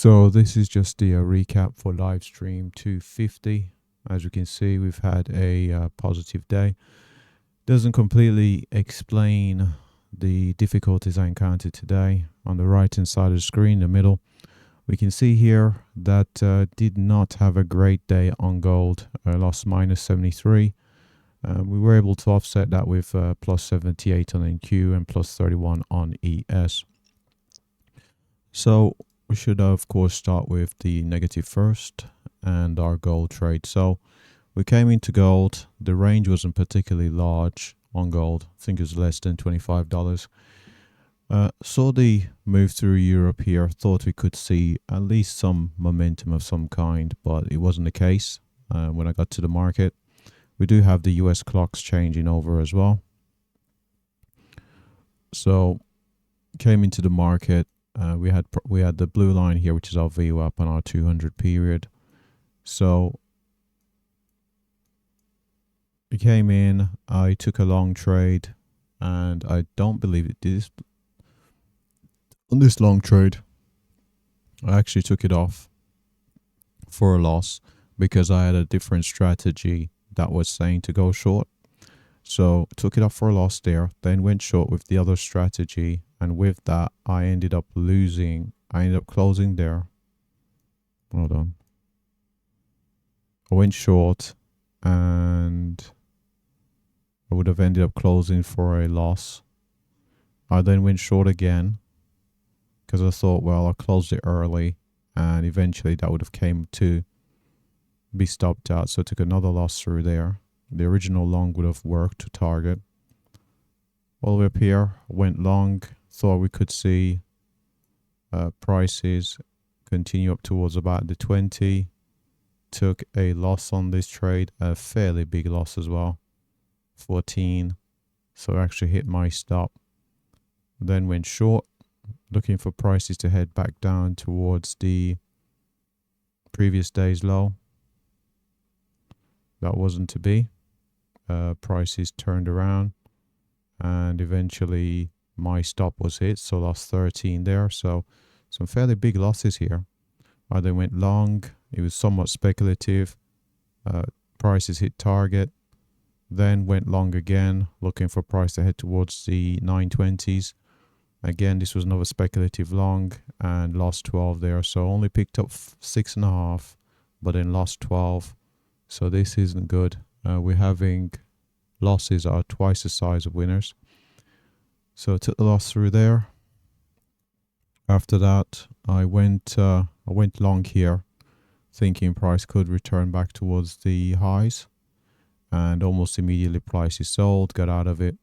So this is just the recap for live stream 250. As you can see, we've had a positive day. Doesn't completely explain the difficulties I encountered today. On the right hand side of the screen, the middle, we can see here that did not have a great day on gold. Lost minus 73. We were able to offset that with plus 78 on NQ and plus 31 on ES. So we should of course start with the negative first and our gold trade. So we came into gold. The range wasn't particularly large on gold. I think it was less than $25. Saw the move through Europe here. Thought we could see at least some momentum of some kind, but it wasn't the case when I got to the market. We do have the US clocks changing over as well. So came into the market. We had the blue line here, which is our VWAP on our 200 period. So we came in. I took a long trade, and I don't believe it did. On this long trade, I actually took it off for a loss because I had a different strategy that was saying to go short. So took it off for a loss there, then went short with the other strategy, and with that I ended up losing. I ended up closing there. Hold on. I went short and I would have ended up closing for a loss. I then went short again because I thought, well, I closed it early and eventually that would have came to be stopped out. So I took another loss through there. The original long would have worked to target. All the way up here, went long, thought we could see prices continue up towards about the 20. Took a loss on this trade, a fairly big loss as well, 14. So I actually hit my stop. Then went short, looking for prices to head back down towards the previous day's low. That wasn't to be. Prices turned around and eventually my stop was hit, so lost 13 there. So some fairly big losses here. I then went long. It was somewhat speculative. Prices hit target, then went long again, looking for price to head towards the 920s. Again, this was another speculative long and lost 12 there. So only picked up 6.5, but then lost 12. So this isn't good. We're having losses are twice the size of winners. So I took the loss through there. After that, I went long here, thinking price could return back towards the highs, and almost immediately price is sold. Got out of it.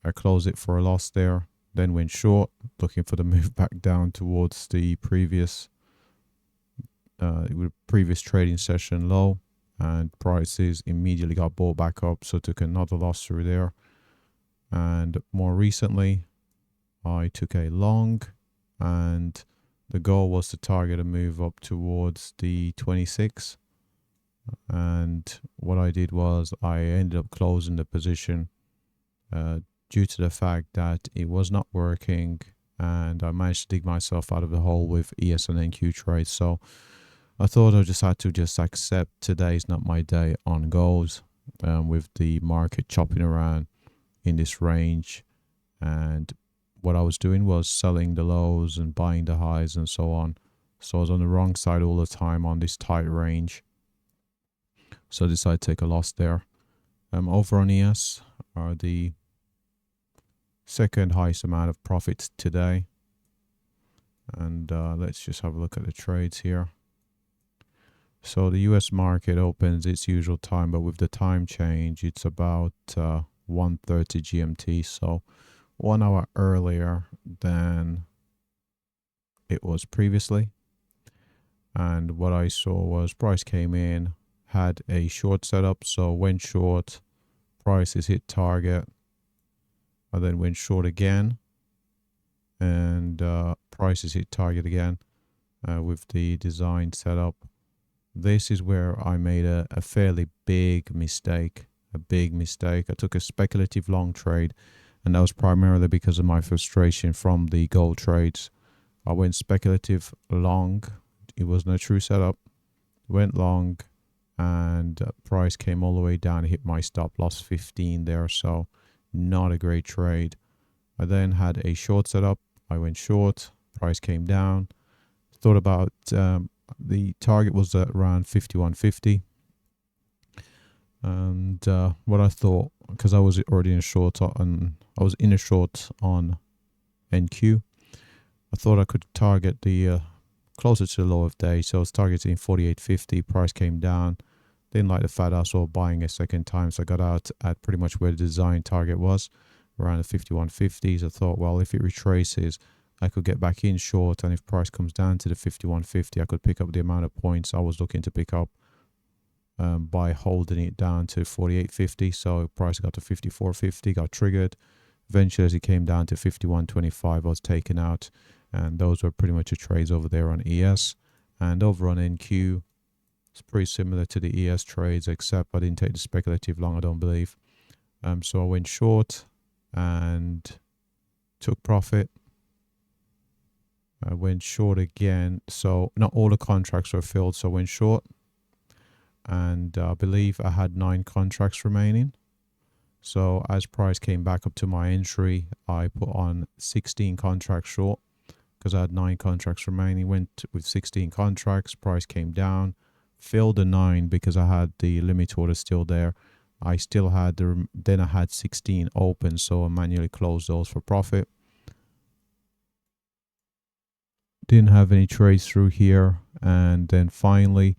I closed it for a loss there. Then went short, looking for the move back down towards the previous trading session low. And prices immediately got bought back up, so took another loss through there. And more recently, I took a long, and the goal was to target a move up towards the 26. And what I did was I ended up closing the position due to the fact that it was not working, and I managed to dig myself out of the hole with ES and NQ trades. So I thought I just had to accept today's not my day on gold, with the market chopping around in this range. And what I was doing was selling the lows and buying the highs and so on. So I was on the wrong side all the time on this tight range. So I decided to take a loss there. Over on ES are the second highest amount of profits today. And let's just have a look at the trades here. So the US market opens its usual time, but with the time change, it's about 1:30 GMT. So 1 hour earlier than it was previously. And what I saw was price came in, had a short setup, so went short, prices hit target. I then went short again, and prices hit target again with the design setup. This is where I made a fairly big mistake. I took a speculative long trade, and that was primarily because of my frustration from the gold trades. I went speculative long. It wasn't a true setup. Went long, and price came all the way down, hit my stop loss 15 there, so not a great trade. I then had a short setup. I went short, price came down. Thought about the target was at around 51.50, and what I thought, because I was already in a short on, I was in a short on NQ, I thought I could target the closer to the low of day, so I was targeting 48.50. Price came down. Didn't like the fact I saw buying a second time, so I got out at pretty much where the design target was, around the 51.50s. I thought, well, if it retraces, I could get back in short, and if price comes down to the 51.50, I could pick up the amount of points I was looking to pick up by holding it down to 48.50. So price got to 54.50, got triggered. Eventually, as it came down to 51.25, I was taken out, and those were pretty much the trades over there on ES. And over on NQ, it's pretty similar to the ES trades, except I didn't take the speculative long, I don't believe. So I went short and took profit. I went short again, so not all the contracts were filled, so I went short, and I believe I had 9 contracts remaining. So as price came back up to my entry, I put on 16 contracts short because I had 9 contracts remaining. Went with 16 contracts, price came down, filled the 9 because I had the limit order still there. I still had then I had 16 open, so I manually closed those for profit. Didn't have any trades through here, and then finally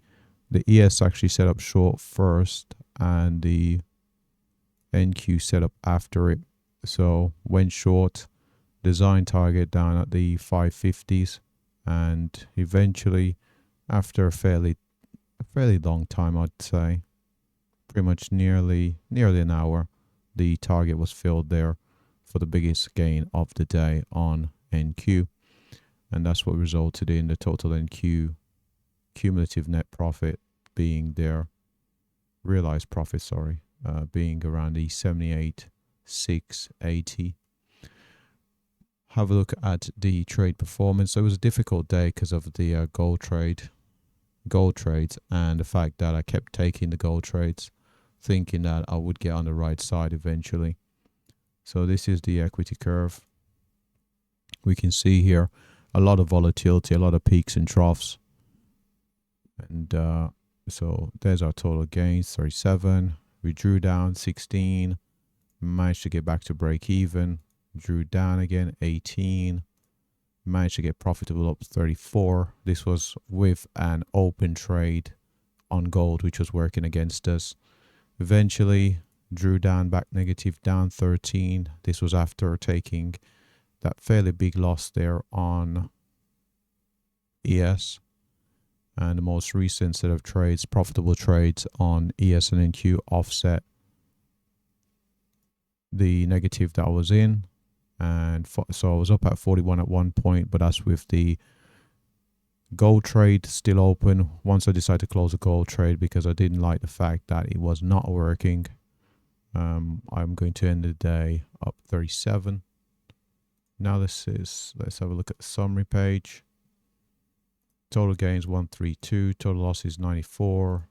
the ES actually set up short first and the NQ set up after it, so went short, design target down at the 550s, and eventually after a fairly long time, I'd say pretty much nearly an hour, the target was filled there for the biggest gain of the day on NQ, and that's what resulted in the total NQ cumulative net profit being their realized profit, being around the 78,680. Have a look at the trade performance. So it was a difficult day because of the gold trades, and the fact that I kept taking the gold trades, thinking that I would get on the right side eventually. So this is the equity curve. We can see here a lot of volatility, a lot of peaks and troughs, and so there's our total gains, 37. We drew down 16, managed to get back to break even, drew down again 18, managed to get profitable up 34. This was with an open trade on gold, which was working against us. Eventually drew down back negative, down 13. This was after taking that fairly big loss there on ES. And the most recent set of trades, profitable trades on ES and NQ, offset the negative that I was in. And so I was up at 41 at one point, but that's with the gold trade still open. Once I decided to close the gold trade because I didn't like the fact that it was not working, I'm going to end the day up 37. Now let's have a look at the summary page. Total gains 132, total losses 94.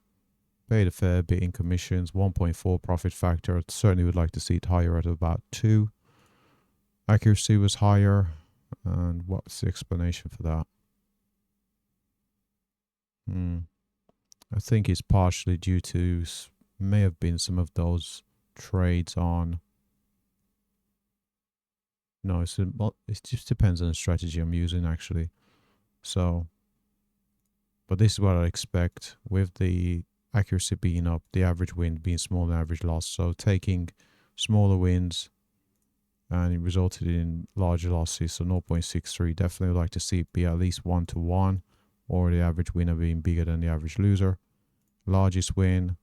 Paid a fair bit in commissions, 1.4 profit factor. I certainly would like to see it higher at about 2. Accuracy was higher, and what's the explanation for that? I think it's partially due to, may have been some of those trades on. No, it just depends on the strategy I'm using actually. So, but this is what I expect with the accuracy being up, the average win being smaller than average loss. So taking smaller wins, and it resulted in larger losses. So 0.63, definitely would like to see it be at least 1-to-1, or the average winner being bigger than the average loser. Largest win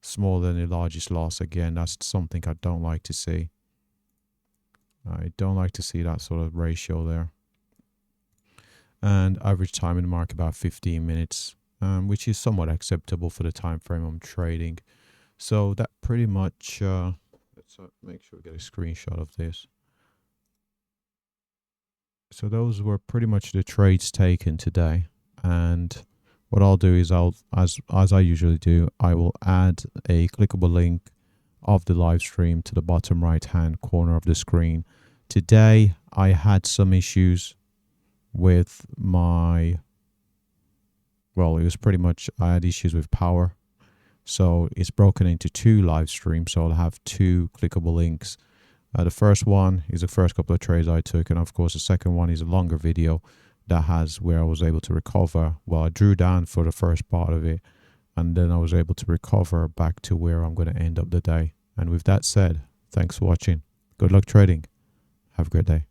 smaller than the largest loss. Again, that's something I don't like to see. I don't like to see that sort of ratio there. And average time in the market about 15 minutes, which is somewhat acceptable for the time frame I'm trading. So that pretty much, let's make sure we get a screenshot of this. So those were pretty much the trades taken today. And what I'll do is as I usually do, I will add a clickable link of the live stream to the bottom right hand corner of the screen. Today I had some issues with my, well, it was pretty much, I had issues with power. So it's broken into two live streams. So I'll have two clickable links. The first one is the first couple of trades I took. And of course, the second one is a longer video that has where I was able to recover. Well, I drew down for the first part of it, and then I was able to recover back to where I'm going to end up the day. And with that said, thanks for watching. Good luck trading. Have a great day.